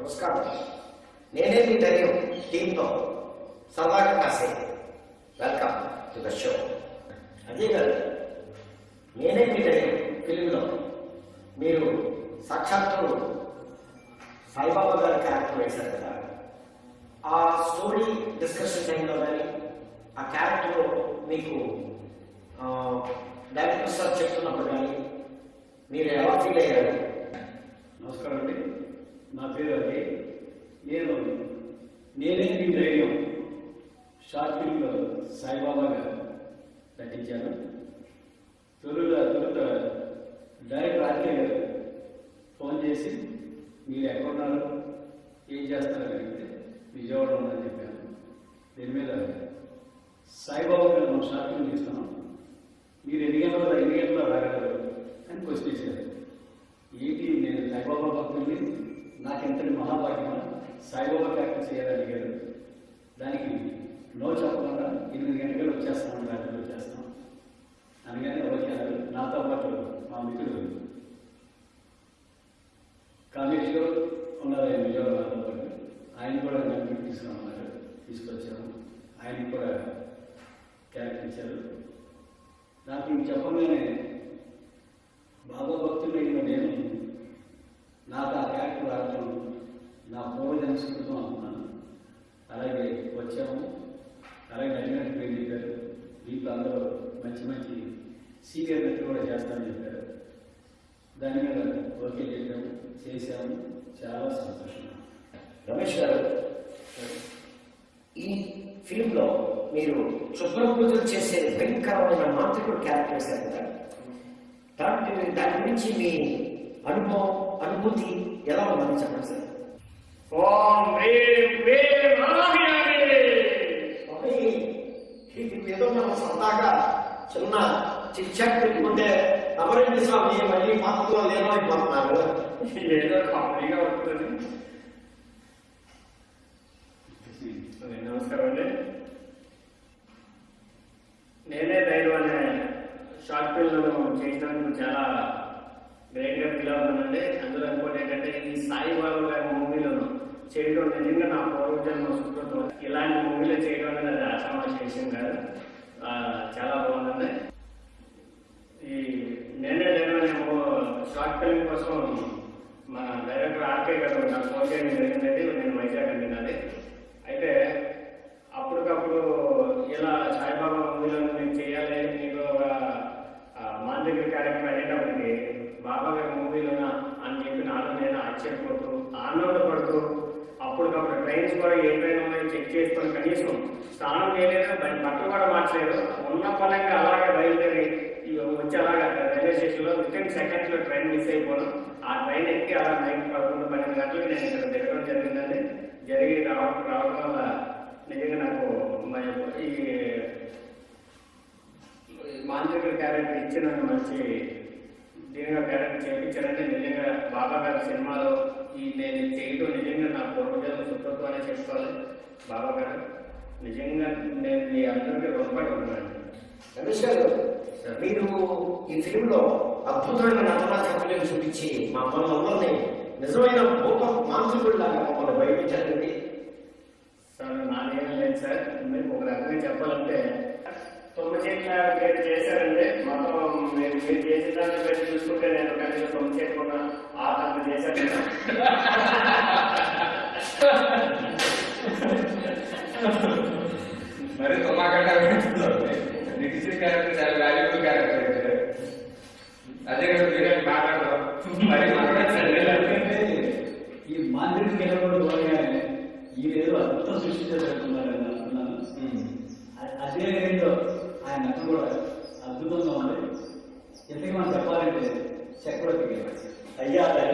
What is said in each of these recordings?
నమస్కారం. నేనే మీ ధైర్యం టీంతో సరదాగా కాసే welcome to the show. Ajay గారు, నేనే మీ ధైర్యం ఫిలింలో మీరు సాక్షాత్తు సాయిబాబా గారి క్యారెక్టర్ వేశారు కదా. ఆ స్టోరీ డిస్కషన్ టైంలో కానీ ఆ క్యారెక్టర్ మీకు డైరెక్టర్ సార్ చెప్తున్నప్పుడు కానీ మీరు ఎలా ఫీల్ అయ్యారు? నమస్కారం అండి, నా పేరు అజయ్. నేనే మీ ధైర్యం షార్ట్ ఫిల్మ్లో సాయిబాబా గారు నటించాను. తొలుత డైరెక్టర్ ఆర్కే గారు ఫోన్ చేసి మీరు ఎక్కడున్నారు, ఏం చేస్తారని అడిగితే విజయవాడ ఉందని చెప్పాను. దీని మీద సాయిబాబా గారు మనం షార్ట్ ఫిల్మ్ తీస్తాం, మీరు ఎన్ని గంటలో రాగలరు అని క్వశ్చన్ ఇచ్చారు. ఏంటి, నేను సాయిబాబా భక్తుల్ని, నాకెంతటి మహాభాగ్యమా సాయిబాబా క్యారెక్టర్ చేయాలని అడిగారు. దానికి నో చెప్పకుండా 8 గంటలు వచ్చేస్తాను, రాత్రి వచ్చేస్తాం అనగానే ఓకే అన్నారు. నాతో పాటు మా మిత్రుడు కామేశ్వర్ ఉన్నారు, ఆయన విజయవాడ నాతో పాటు. ఆయన కూడా నన్ను తీసుకురమ్మన్నారు, తీసుకొచ్చాము. ఆయనకి కూడా క్యారెక్టర్ ఇచ్చారు. నాకు ఇంక చెప్పగానే బాబా భక్తులైన నేను నాకు ఆ క్యారెక్టర్ రావటం నా పూర్వజన్మ స్మృతం అనుకున్నాను. అలాగే వచ్చాము. అలాగే నటినట్టు పేరు చెప్పారు. దీంట్లో అందరూ మంచి మంచి సీనియర్ నటులు కూడా చేస్తానని చెప్పారు. దాని మీద ఓకే చెప్పాము, చేశాము. చాలా సంతోషంగా. రమేష్ గారు, ఈ ఫిలింలో మీరు శుభ్ర పూజలు చేసే భయంకరమైన మాంత్రికుడు క్యారెక్టర్ వేశారు కదా. దాని గురించి మీ అనుభూతి ఎలా ఉందని చెప్పండి సార్. ఏదో మనం సరదాగా చిన్న చిట్చాట్ పెట్టుకుంటే అమరేంద్ర స్వామి మళ్ళీ పాత్రలో లేమైపోతున్నారు. ఏదో కామెడీగా ఉంటుంది. నమస్కారం అండి. నేనే ధైర్యం అనే షార్ట్ ఫిల్మ్ చేసినందుకు చాలా గ్రేట్గా ఫీల్ అవుతానండి. అందులో ఇంకోటి ఏంటంటే ఈ సాయిబాబా గారి మూవీలను చేయడం నిజంగా నా పూర్వజన్మ సుకృతం. ఇలాంటి మూవీలో చేయడం అనేది అది ఆషామాషి విషయం కాదు. చాలా బాగుందండి. ఈ నేనే ధైర్యం అనే షార్ట్ ఫిల్మ్ కోసం మన డైరెక్టర్ ఆర్కే గారు నాకు ఫోన్ చేయడం జరిగింది. నేను వైజాగ్ అంటున్నది. అయితే అప్పటికప్పుడు ఇలా సాయిబాబా మూవీలో నేను చేయాలి, మీకు ఒక మాంత్రిక క్యారెక్టర్ అనేటప్పటికి బాబా గారి మూవీలో అని చెప్పి నాలో నేను ఆశ్చర్యపోతూ ఆనందపడుతూ అప్పటికప్పుడు ట్రైన్స్ కూడా ఏ ట్రైన్ ఉన్నాయో చెక్ చేసుకొని కనీసం స్నానం చేయలేదు, బట్టలు కూడా మార్చలేదు. ఉన్న పలంగా అలాగే బయలుదేరి వచ్చి అలాగే రైల్వే స్టేషన్లో వితిన్ సెకండ్స్లో ట్రైన్ మిస్ అయిపోవడం. ఆ ట్రైన్ ఎక్కి అలా నైట్ 11-12 గంటలకు నేను ఇక్కడ దిగడం జరిగిందండి. జరిగి రావడం వల్ల నిజంగా నాకు ఈ మాంత్రిక క్యారెక్టర్ ఇచ్చిన మంచి దీనిగా క్యారెక్టర్ చేయించారంటే నిజంగా బాబా గారి సినిమాలో నేను చేయడం నిజంగా నా పూర్వజన్మ సుకృతం అనే చెప్పుకోవాలి. బాబా గారు నిజంగా నేను మీ అందరికీ రుణపడి ఉన్నాను. రమేష్ గారు, మీరు ఈ ఫిలింలో అద్భుతమైన నటనా చాతుర్యం చూపించి మమ్మల్ని నిజమైన భూత మాంత్రికుడిలాగా మమ్మల్ని బయటించారండి. సార్ నాదేం లేదు సార్. మీకు ఒక రకంగా చెప్పాలంటే 9 చేతుల పేరు చేశారండి. మొత్తం మీరు చేసిన దాన్ని పేరు చూసుకుంటే నేను కనీసం 9 చేతులు కూడా 6 చేశాను. మరి నిఖిల్ క్యారెక్టర్ చాలా వాల్యుబుల్ క్యారెక్టర్ అయితే అదే కదా మీరే మాట్లాడతాం. మరి ఈ మాంత్రిక గెలవడం ద్వారానే ఈరోజు అద్భుతం సృష్టించబడుతున్నారని అనుకున్నాను. అదే రేంజ్లో ఆయన నటన కూడా అద్భుతంగా ఉంది. ఎందుకు మనం చెప్పాలంటే చక్రవర్తి గారు అయ్యా ఆయన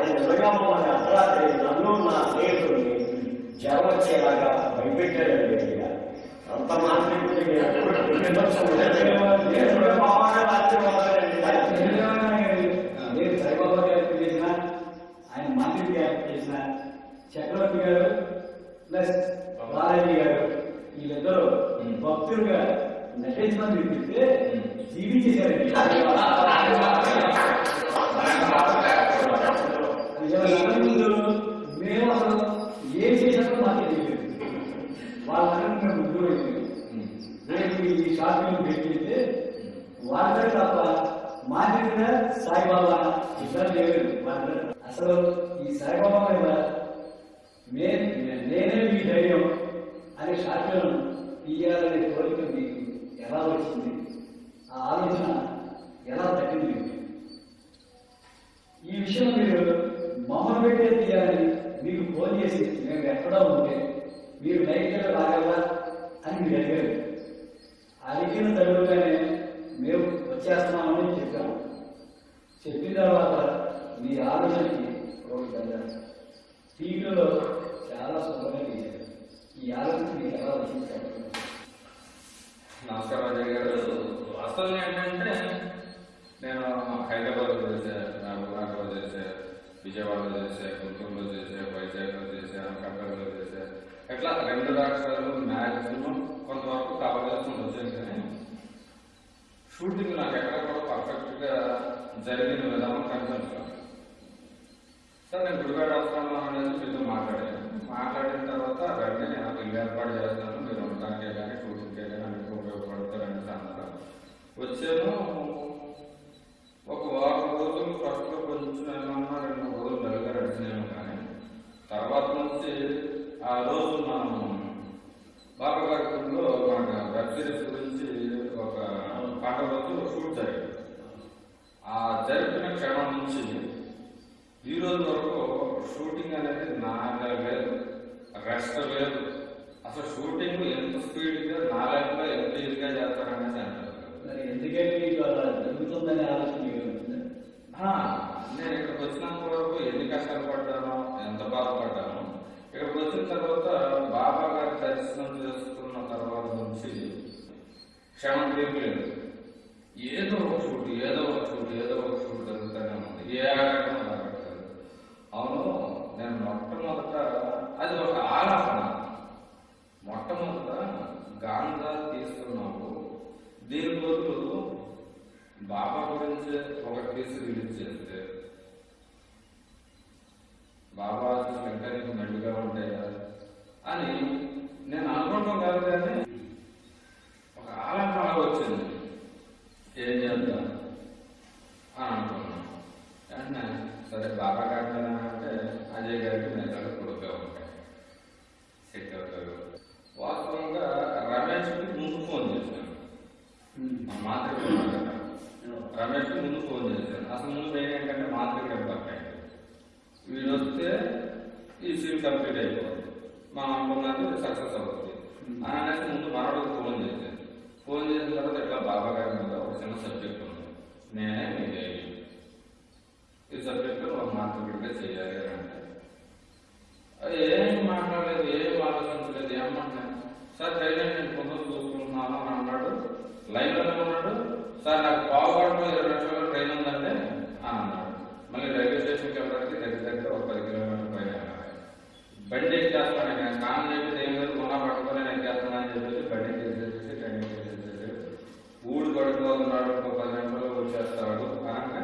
నిజంగా మమ్మల్ని అర్ధరాత్రి నన్ను నా స్నేహితుడిని జ్వరం వచ్చేలాగా భయపెట్టాడండి. అంత మాంత్రికుడిని నేను సాయిబాబా క్యారెక్టర్ చేసిన, ఆయన మాంత్రిక క్యారెక్టర్ చేసిన చక్రవర్తి గారు ప్లస్ బాలాజీ గారు వీళ్ళిద్దరూ భక్తులుగా నటించమని చూపిస్తే జీవించేశారండి. షార్ట్ ఫిల్మ్ పెట్టిస్తే వాళ్ళ తప్ప మా దగ్గర సాయిబాబా ఇద్దరు లేరు. అసలు ఈ సాయిబాబా మీద నేనే మీ ధైర్యం అనే షార్ట్ ఫిల్మ్ తీయాలనే కోరిక మీకు ఎలా వచ్చింది? ఆ ఆలోచన ఎలా తగ్గింది? ఈ విషయం మీరు మమ్మల్ని పెట్టే తీయాలని మీకు ఫోన్ చేసి మేము ఎక్కడో ఉంటే మీరు నైట్గా రాగలరా అని మీరు అడిగారు. అడిగిన తరువాతనే మేము వచ్చేస్తున్నామని చెప్పాము. చెప్పిన తర్వాత మీ ఆలోచనకి టీవీలో చాలా సులభంగా తీశారు. ఈ ఆలోచన మీకు ఎలా వచ్చింది? నమస్కారం అజయ్ గారు. అసలు ఏంటంటే నేను హైదరాబాద్లో చేశాను, నాగపూర్లో చేశాను, విజయవాడలో చేశాను, గుంటూరులో చేశాను, వైజాగ్లో చేశాను, అనకాపల్లిలో చేశాను. ఇట్లా 2 రాష్ట్రాలు మ్యాక్సిమం కొంతవరకు కవర్ చేసుకుని వచ్చాను. కానీ షూటింగ్ నాకు ఎక్కడ కూడా పర్ఫెక్ట్గా జరిగిన విధానం కనిపించాను. సార్ నేను గుడివాడ అవసరంలో అనేది మీతో మాట్లాడిన తర్వాత వెంటనే నాకు ఇల్లు ఏర్పాటు చేస్తాను, మీరు ఉండటానికే కానీ షూటింగ్కే కానీ అన్నిటికీ ఉపయోగపడతారనేసి అన్నారు. వచ్చాను. ఒక వారం రోజులు ఫస్ట్లో కొంచెం ఏమన్నా 2 రోజులు మెరుగ్గా నడిచినాము. కానీ తర్వాత నుంచి ఆ రోజు మనం బాబా గారిలో మన వెబ్ సిరీస్ గురించి ఒక పండుగ రోజు షూట్ జరిగింది. ఆ జరిపిన క్షణం నుంచి ఈ రోజు వరకు షూటింగ్ అనేది నాగా లేదు, రెస్ట్ లేదు. అసలు షూటింగ్ ఎంత స్పీడ్గా 4 గంటల్లో ఎంత ఈజీగా చేస్తారనేసి అంటారు. ఎందుకంటే మీకు అలా జరుగుతుందనే ఆలోచన నేను ఇక్కడికి వచ్చినంత వరకు ఎన్ని కష్టాలు పడ్డానో, ఎంత బాధపడ్డానో. ఇక్కడికి వచ్చిన తర్వాత బాబా గారి దర్శనం చేసుకున్న తర్వాత నుంచి క్షణం తీర్పులేదు. ఏదో ఒక షూట్ జరుగుతూనే ఉంది. ఏ ఆటం జరగట్లేదు. అవును, నేను మొట్టమొదట అది ఒక ఆలాపన. మొట్టమొదట గాంధా తీసుకున్నావు, దీని బదులు బాబా గురించి ఒక కేసు రిలీజ్ చేస్తే బాబా ఇంకా నీకు మెండుగా ఉంటాయా అని నేను అనుకోవడం కాదు. కానీ ఒక ఆలంపన వచ్చింది, ఏం చేద్దాం అని అనుకున్నాను. అంటే సరే బాబా గారి అంటే అజయ్ గారికి నేను కొడుకుగా ఉంటాయి, సెట్ అవుతారు. వాస్తవంగా రమేష్కి ముందు ఫోన్ చేశాను, మాతృ రమేష్కి ముందు ఫోన్ చేశాను. అసలు ముందు మెయిన్ ఏంటంటే మాతృకి పట్టాయి, వీడు వస్తే ఈ సీన్ కంప్లీట్ అయిపోతుంది, మనం అనుకున్నది సక్సెస్ అవుతుంది అని అనేసి ముందు మనోడికి ఫోన్ చేశాను. ఫోన్ చేసిన తర్వాత ఇట్లా బాబా గారి మీద ఒక చిన్న సబ్జెక్ట్ ఉంది, నేనే మీదే ఈ సబ్జెక్ట్లో ఒక మాతృడిగా చేయాలి అని అంటే ఏం మాట్లాడలేదు, ఏం ఆలోచించలేదు. ఏమంటున్నాను సార్ ట్రైన్ నేను కొంచెం చూసుకుంటున్నాను అని అన్నాడు. లైన్లోనే ఉన్నాడు. సార్ నాకు పావుగంటలో 20 నిమిషాల్లో ట్రైన్ ఉందంటే అని అన్నాడు. మళ్ళీ రైల్వే స్టేషన్కి వెళ్ళడానికి దగ్గర ఒక 10 కిలోమీటర్ల పైన బండి ఎక్కేస్తాను. నేను స్నానం చేసి ఏం లేదు, మొన్న పట్టుకొని నేను ఎక్కేస్తానని చెప్పేసి బండి చేసేసి ట్రైన్ చేసేసి ఊడు పడుకోతున్నాడు, ఒక 10 నిమిషాల్లో వచ్చేస్తాడు అనగా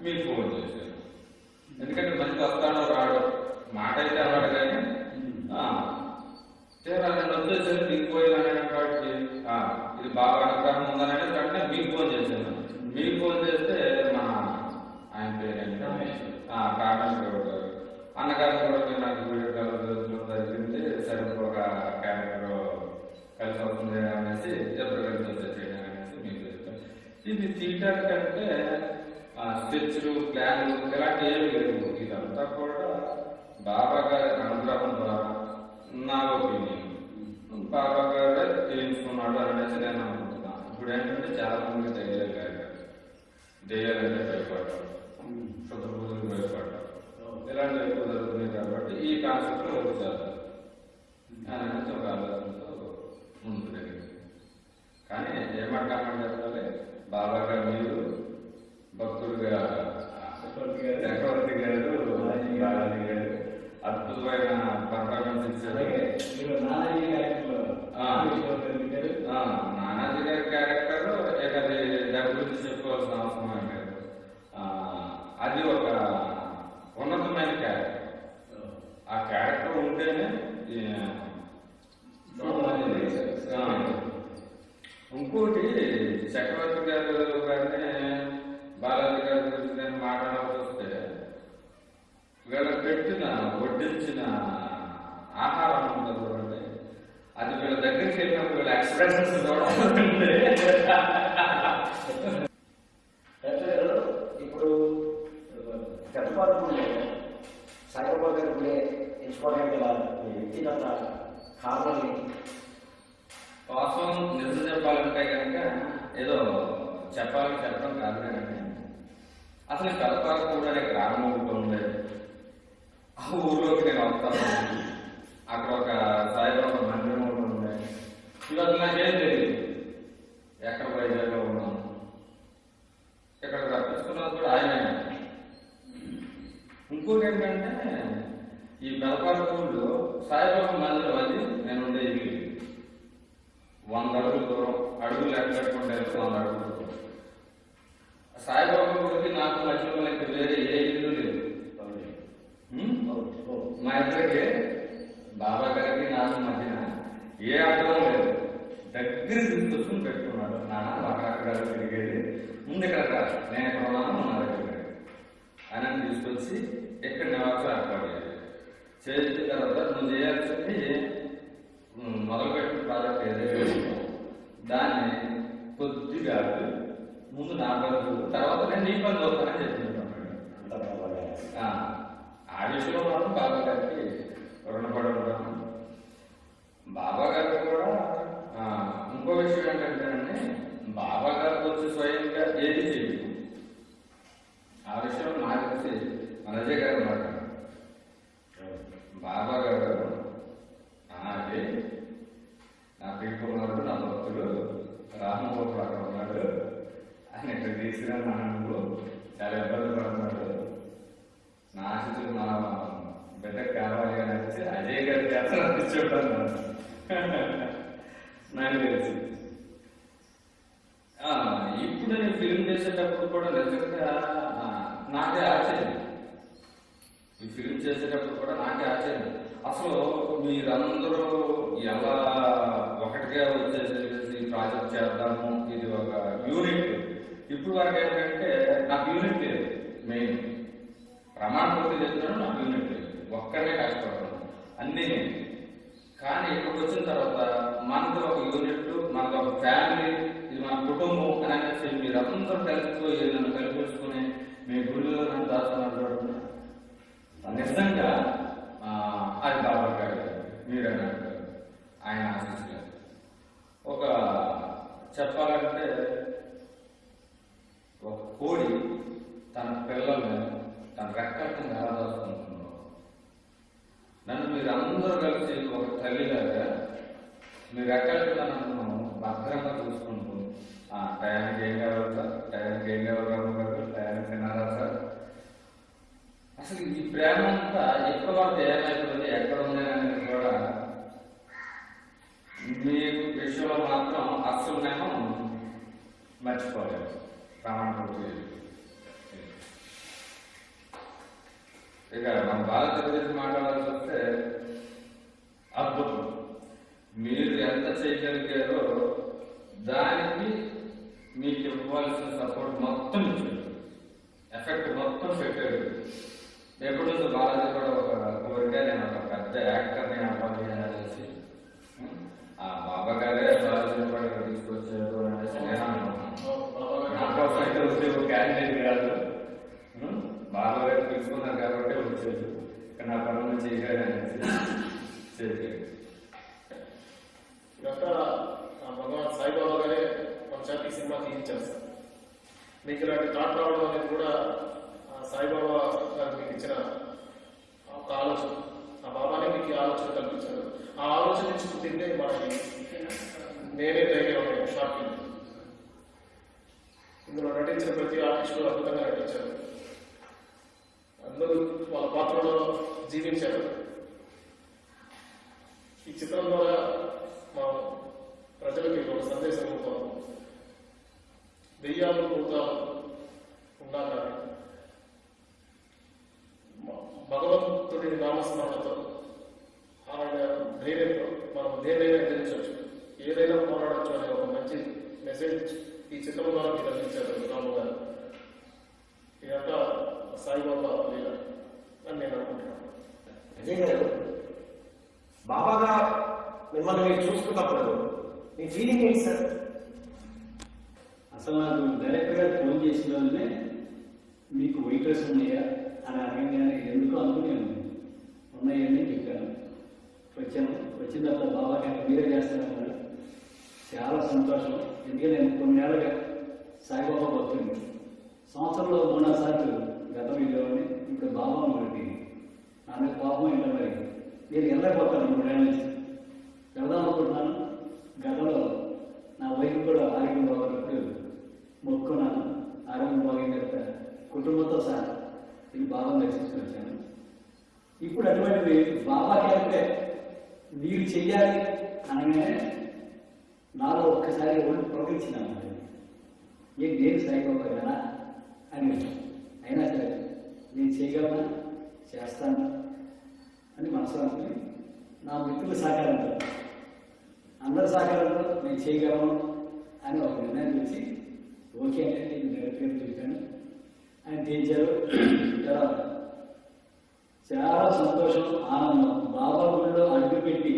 మీకు ఫోన్ చేశాను. ఎందుకంటే మంచి వస్తాడో రాడు, మాట అయితే అన్నాడు. కానీ నేను వచ్చేసరి మీకు పోయిన కాబట్టి ఇది బాగా అనుగ్రహం ఉందని వెంటనే మీకు ఫోన్ చేశాను. మీకు ఫోన్ చేస్తే ఆయన పేరు కామేశ్వరరావు గారు అన్నగారు కూడా మీరు నాకు వీడియో కాల్ జరిగింది, సరే ఒక క్యారెక్టర్ కలిసి వస్తుంది అనేసి ఎవరు కలిసి వచ్చేసేయడం అనేసి మీకు చెప్తాను. ఇది తీయటానికి అంటే స్కెచ్లు, ప్లాన్లు ఇలాంటి ఏమి లేవు. ఇదంతా కూడా బాబా గారి అనుగ్రహం ద్వారా నా ఒపీనియన్ బాబా గారే చేయించుకున్నాడు అనేసి నేను అనుకుంటున్నాను. ఇప్పుడు ఏంటంటే చాలా మంది దెయ్యాలంటే భయపడ్డారు, శుద్ధ పూజలకు భయపడ్డారు, ఇలాంటివి ఎక్కువ జరుగుతున్నాయి. కాబట్టి ఈ కాన్సెప్ట్లో వర్క్ చేస్తారు అనేసి ఒక ఆలోచనతో ముందుకు జరిగింది. కానీ ఏమంటామని చెప్పాలి, బాబా గారు మీరు భక్తులుగా చక్రవర్తి గారు, బాలాజీ గారు అద్భుతమైన పర్ఫార్మెన్స్ ఇచ్చారు. నానాజీ గారి క్యారెక్టర్ ఇక దాని గురించి చెప్పుకోవాల్సిన అవసరం లేదు. అది ఒక ఉన్నతమైన క్యారెక్టర్. ఆ క్యారెక్టర్ ఉంటేనే ఇంకోటి చక్రవర్తి గారు గారిని బాలాజీ గారి గురించి నేను మాట్లాడాల్సి వస్తే వీళ్ళకి పెట్టిన వడ్డించిన ఆహారం ఉందో చూడండి, అది వీళ్ళ దగ్గరికి వెళ్ళినప్పుడు వీళ్ళ ఎక్స్ప్రెషన్స్ చూడాలంటే ఇప్పుడు పెద్దపాలకులు సాయిబాబా గారు కూడా ఎంచుకోవడానికి గల మీ వ్యక్తిగత కారణాన్ని కోసం నిజం చెప్పాలంటే కనుక ఏదో చెప్పడం కాదు కానీ అసలు పెద్దపాలకు కూడా గ్రామం ఒకటి ఉండేది. ఆ ఊర్లోకి నేను వస్తాను, అక్కడ ఒక సాయిబాబా మందిరం ఒకటి ఉండేది. ఇవాళ నాకేం తెలియదు, ఎక్కడ వైజాగ్లో ఉన్నాను, ఇక్కడ రప్పించుకున్నది కూడా ఆయనే. ఇంకోటి ఏంటంటే ఈ పెదపాలకూరులో సాయిబాబా మందిరం అది నేను ఉండే ఇల్లు 100 అడుగుల దూరం, అడుగులు లెక్క పెట్టుకుంటే 100 అడుగులు దూరం. సాయిబాబా గుడికి నాకు మధ్యలో లెక్క వేరే ఏ ఇల్లు లేదు. మా ఇద్దరికి బాబా గారికి నాకు మధ్యన ఏ అడ్డం లేదు. దగ్గర తీసుకొచ్చుకుని పెట్టుకున్నాడు. నాన్న అక్కడ తిరిగేది ముందు ఇక్కడ నేను ఎక్కడ ఉన్నాను నా దగ్గర ఆయన తీసుకొచ్చి ఎక్కడ నివాసం ఏర్పాటు చేసిన తర్వాత నువ్వు చేయాల్సింది మొదలుపెట్టిన ప్రాజెక్ట్ ఏదైతే దాన్ని కొద్దిగా ముందు నా పని తర్వాత నేను నీ పని చూస్తానని చెప్తున్నాను. ఆ విషయంలో మాత్రం బాబా గారికి రుణపడి ఉంటాను. బాబా గారికి కూడా ఇంకో విషయం ఏంటంటే బాబా గారికి వచ్చి స్వయంగా ఏది చేయదు. ఆ విషయం నాకు తెలిసి మనజయ్ గారు మాట్లాడారు. బాబా గారు అలాగే నా పీకున్నాడు, నా భక్తుడు రామబాబు అక్కడ ఉన్నాడు, ఆయన ఇక్కడ తీసుకురా నాన్నకు చాలా ఇబ్బంది పడుతున్నాడు, నా ఆశితులు నా బిడ్డకు కావాలి అని వచ్చి అజయ్ గారి చేత చూడాను నాకు తెలిసి. ఇప్పుడు నేను ఫిల్మ్ చేసేటప్పుడు కూడా నిజంగా నాకే ఆశ్చర్యం. ఈ ఫిల్మ్ చేసేటప్పుడు కూడా నాకే ఆశ్చర్యం. అసలు మీరందరూ ఎలా ఒకటిగా వచ్చేసేసి ప్రాజెక్ట్ చేద్దాము, ఇది ఒక యూనిట్. ఇప్పుడు వరకు ఏంటంటే నాకు యూనిట్ లేదు. మెయిన్ ప్రమాణ పూర్తి చేస్తున్నాను, నాకు యూనిట్ లేదు. ఒక్కడే కష్టపడతాను అన్నీ నేను. కానీ ఇక్కడికి వచ్చిన తర్వాత మనకు ఒక యూనిట్, మనకు ఒక ఫ్యామిలీ, ఇది మన కుటుంబం అని అనేసి మీరందరూ కలిసిపోయి నన్ను కల్పించుకుని మీ గుడిలో నన్ను దాచుకున్నట్టు నిజంగా అది బాబా గారు మీరు అన్నట్టు ఆయన ఆశించలేదు. ఒక చెప్పాలంటే ఒక కోడి తన పిల్లల్ని తన రెక్కల కింద ఎలా దాచుకుంటున్నాం, నన్ను మీరు అందరూ కలిసి ఒక తల్లిలాగా మీ రెక్కల కింద నన్ను భద్రంగా చూసుకుంటూ టయానికి ఏం కావాలి సార్, టయానికి ఏం కావాలి గారు, టయానికి తినాలా సార్. అసలు ఈ ప్రేమ అంతా ఎక్కడ పడితే ఏమైపోతుంది, ఎక్కడ ఉందని కూడా మీ విషయంలో మాత్రం అస్సలు నేను మర్చిపోలేదు. ప్రమాణ పూర్తి ఇక మన భారత గురించి మాట్లాడాల్సి వస్తే అద్భుతం. మీరు ఎంత చేయగలిగారో దానికి మీకు ఇవ్వాల్సిన సపోర్ట్ మొత్తం ఇచ్చారు, ఎఫెక్ట్ మొత్తం పెట్టారు. ఎప్పుడు బాలాజీ కూడా ఒక కోరిక, నేను ఒక పెద్ద యాక్టర్ని అవ్వాలి అనేసి ఆ బాబా గారే బాలాజీని కూడా ఇక్కడ తీసుకొచ్చారు అనేసి నేను అనుకున్నాను. నా కోసం అయితే వచ్చే ఒక క్యాండిడేట్ కాదు, బాబా గారు తీసుకున్నారు కాబట్టి వచ్చేది, ఇక్కడ నా పనులు చేయాలి అనేసి చేశారు. భగవాన్ సాయిబాబా గారే పంచాయతీ సినిమా తీయించారు. మీకు ఇలాంటి థాట్ రావడం అనేది కూడా సాయిబాబా గారు మీకు ఇచ్చిన ఒక ఆలోచన, ఆ బాబానే మీకు ఆలోచన కల్పించారు. ఆ ఆలోచన నుంచి పుట్టిందే మనకి నేనే ధైర్యం అనే షార్ట్ ఫిల్మ్. ఇందులో నటించిన ప్రతి ఆర్టిస్టు అద్భుతంగా నటించారు. అందరూ వాళ్ళ పాత్రలో జీవించారు. ఈ చిత్రం ద్వారా మా ప్రజలకి ఒక సందేశం ఉంటాం. దెయ్యాలు భూతాలు ఉన్నా కానీ భగవంతుడి నామస్మరణతో ఆయన ధైర్యంతో మనం దేనైనా ఎదిరించవచ్చు, ఏదైనా పోరాడచ్చు అనే ఒక మంచి మెసేజ్ ఈ చిత్రం ద్వారా మీరు అందించారు రాము గారు. ఇదంతా సాయిబాబా లీల అని నేను అనుకుంటున్నాను. అజయ్ గారు, బాబాగా మిమ్మల్ని మీరు చూసుకున్నప్పుడు మీ ఫీలింగ్ ఏంటి సార్? అసలు నాకు డైరెక్టర్ గారు ఫోన్ చేసిన రోజునే మీకు వెయిటర్స్ ఉన్నాయా అని అడగగానే ఎందుకు అనుకున్నాను. ఉన్నాయని చెప్పాను. వచ్చాను. వచ్చిన తర్వాత బాబా గారు మీరే చేస్తానన్నారు. చాలా సంతోషం. ఎందుకంటే నేను కొన్నేళ్ళగా సాయిబాబా భక్తుడిని. సంవత్సరంలో 3 సార్లు గతం వెళ్ళేవాడిని. ఇప్పుడు బాబా మనకి నా మీద కోపం ఏంటో మరి నేను వెళ్ళకపోతాను 3 ఏళ్ళ నుంచి. వెళ్దాం అనుకుంటున్నాను. గతంలో నా వైపు కూడా ఆరోగ్యం బాగున్నప్పుడు మొక్కున్నాను. ఆరోగ్యం బాగిన తర్వాత కుటుంబంతో సహా ఇది బాగా దర్శించుకుని వచ్చాను. ఇప్పుడు అటువంటిది బాబా క్యారెక్టర్ మీరు చెయ్యాలి అనగానే నాలో ఒక్కసారి ఒళ్ళు ప్రకటించినాను. నేను సాయిబాబా కదా అని. అయినా సరే నేను చేయగలనా, చేస్తాను అని మనసు అనుకుని నా మిత్రుల సహకారంతో అందరి సహకారంతో నేను చేయగలను అని ఒక నిర్ణయం వచ్చి ఓకే అంటే నేను డైరెక్ట్గా చూశాను. ఆయన తీర్చారు. చాలా సంతోషం, ఆనందం. బాబా గుడిలో అడుగుపెట్టి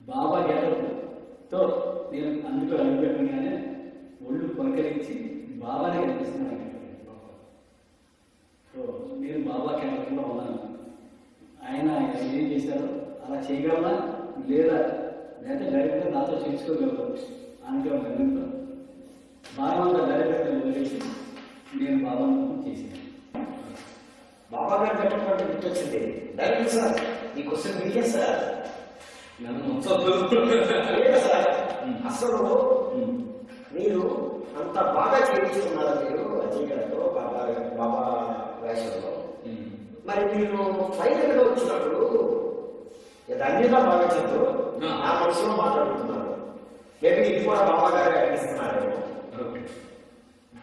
బాబా గెటప్తో నేను అందులో అడుగుపెట్టగానే ఒళ్ళు పులకరించి బాబానే కనిపిస్తున్నాను. సో నేను బాబా క్యారెక్టర్లో ఉన్నాను. ఆయన ఏం చేశారో అలా చేయగలనా లేదా డైరెక్ట్గా నాతో చేసుకోగలరు అనుకో నిర్ణయంతో బాగా డైరెక్ట్గా వదిలేసి నేను బాబాను చేశాను. బాబా గారు పెట్టినటువంటి గుర్తొచ్చింది. డైరెక్టర్ సార్, ఈ క్వశ్చన్ మీకే సార్. లేదు సార్, అసలు మీరు అంత బాగా చేయించుకున్నారు మీరు అజయ్ గారితో బాబా వేషంలో. మరి మీరు ఫైనల్ గా వచ్చినప్పుడు అన్నిగా భావించారు. నా మనసులో మాట్లాడుతున్నారు. మేబీ ఇది కూడా బాబా గారు అనిపిస్తున్నారేమో.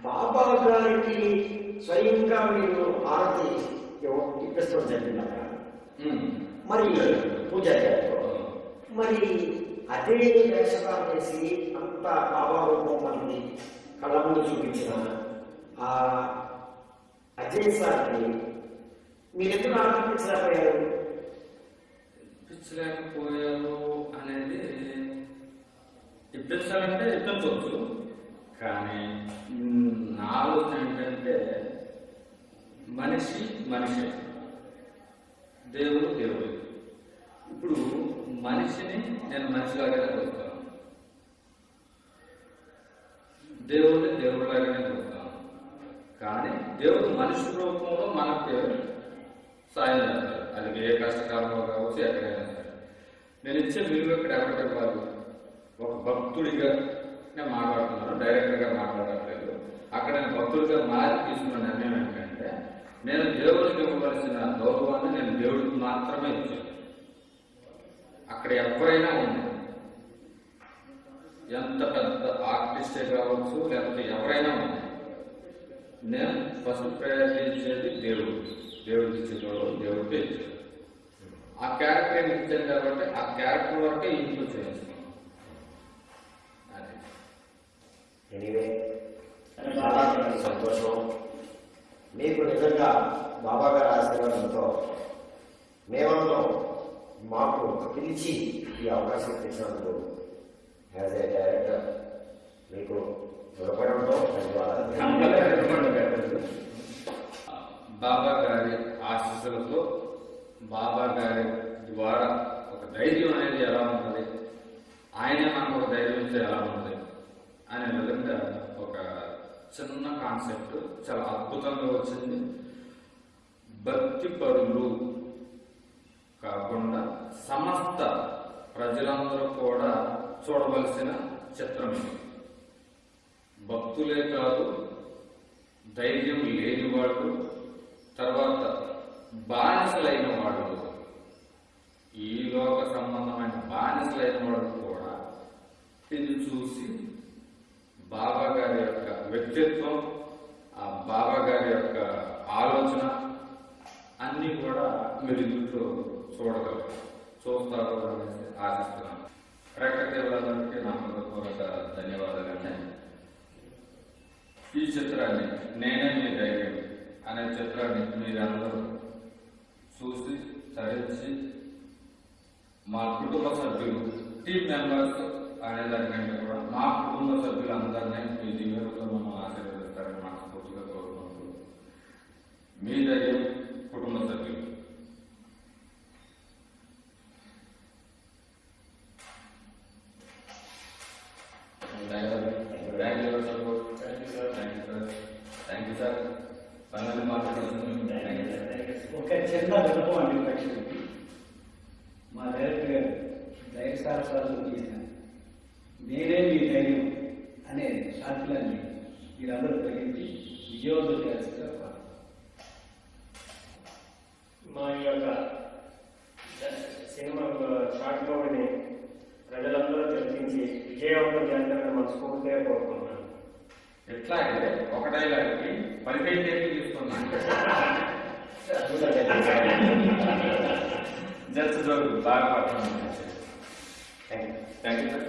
బాబా గారికి స్వయంగా మీరు ఆరతి ఇప్పిస్తూ జరిగినాక మరి పూజ గారితో మరి అదే వేషకాలు వేసి అంత బాబా రూపం మనకి కళ్ళ ముందు చూపించిన ఆ అజయ్ సార్కి మీరు ఎందుకు ఆనందించలేకపోయారు? ఇప్పించలేకపోయాను అనేది ఇప్పించాలంటే ఇప్పించవచ్చు. కానీ నా ఆలోచన ఏంటంటే మనిషి మనిషి, దేవుడు దేవుడు. ఇప్పుడు మనిషిని నేను మనిషిలాగానే చూస్తాను, దేవుడిని దేవుడిలాగానే చూస్తాను. కానీ దేవుడు మనిషి రూపంలో మనకు సాయం చేస్తాడు. అది ఏ కష్టకాలంలో కావచ్చు, ఎక్కడైనా సరే. నేను ఇచ్చే విలువ ఇక్కడ ఎవరికి ఇవ్వాలి? ఒక భక్తుడిగా నేను మాట్లాడుతున్నాను, డైరెక్టర్గా మాట్లాడట్లేదు. అక్కడ నేను భక్తుడిగా మారి తీసుకున్న నిర్ణయం ఏంటంటే నేను దేవుడికి ఇవ్వవలసిన గౌరవాన్ని నేను దేవుడికి మాత్రమే ఇచ్చాను. అక్కడ ఎవరైనా ఉంది, ఎంత పెద్ద ఆర్టిస్టే కావచ్చు, లేకపోతే ఎవరైనా ఉంది, నేను ఫస్ట్ ప్రయారిటీ ఇచ్చేది దేవుడు. దేవుడికి ఇచ్చే గౌరవం దేవుడికే ఇచ్చాడు. ఆ క్యారెక్టర్ ఇచ్చాను కాబట్టి ఆ క్యారెక్టర్ వరకే ఇంట్లో చేస్తాను. ఎనీవే, చాలా సంతోషం. మీకు నిజంగా బాబా గారి ఆశీర్వాదంతో మేమందరం మాకు పిలిచి ఈ అవకాశం ఇచ్చినందుకు యాజ్ ఏ డైరెక్టర్ మీకు రుణపడంతో ధన్యవాదాలు. బాబా గారి ఆశీస్సులతో బాబా గారి ద్వారా ఒక ధైర్యం అనేది ఎలా ఉంటుంది, ఆయనే మనకు ఒక ధైర్యం ఇస్తే ఎలా ఉంటుంది అనే విధంగా ఒక చిన్న కాన్సెప్ట్ చాలా అద్భుతంగా వచ్చింది. భక్తి పరులు కాకుండా సమస్త ప్రజలందరూ కూడా చూడవలసిన చిత్రం ఇది. భక్తులే కాదు, ధైర్యం లేని వాళ్ళు, తర్వాత బానిసలైన వాళ్ళు, ఈ లోక సంబంధమైన బానిసలైన వాళ్ళు కూడా ఇది చూసి బాబా గారి యొక్క వ్యక్తిత్వం, ఆ బాబా గారి యొక్క ఆలోచన అన్నీ కూడా మీరు ఇంట్లో చూడగలరు, చూస్తారు అనేసి ఆశిస్తున్నాను. ప్రేక్షక దేవులందరికీ నా హృదయపూర్వక ధన్యవాదాలండి. ఈ చిత్రాన్ని నేనే మీ ధైర్యం అనే చిత్రాన్ని మీరందరూ చూసి తరించి మా కుటుంబ సభ్యులు టీమ్ మెంబర్స్ అనేదానికంటే కూడా మా కుటుంబ సభ్యులందరినీ మీ దీవెనతో మనం ఆశీర్వదిస్తారని మనస్ఫూర్తిగా కోరుకుంటూ మీ ధైర్యం కుటుంబ సభ్యులు. Thank you sir. పనులు మాట్లాడుతుంది. ఒక చిన్న విన్నపం అండి ప్రేక్షకులకి. మా డైరెక్టర్ గారు ధైర్య సాహసాలు చేసిన నేనే మీ ధైర్యం అనే షార్ట్ ఫిల్మ్ని మీరందరూ గ్రహించి విజయవంతం చేయాల్సిందిగా కోరుతున్నాను. మా యొక్క సినిమా షార్ట్ మూవీని ప్రజలందరూ చర్చించి విజయవంతం చేస్తారని మనస్ఫూర్తిగా కోరుకుంటున్నాను. ఎట్లాగే ఒక డైలాగ్కి 15 టేకులు తీసుకున్నాను. జస్ట్ బాగా పడుతున్నాను. Thank you sir.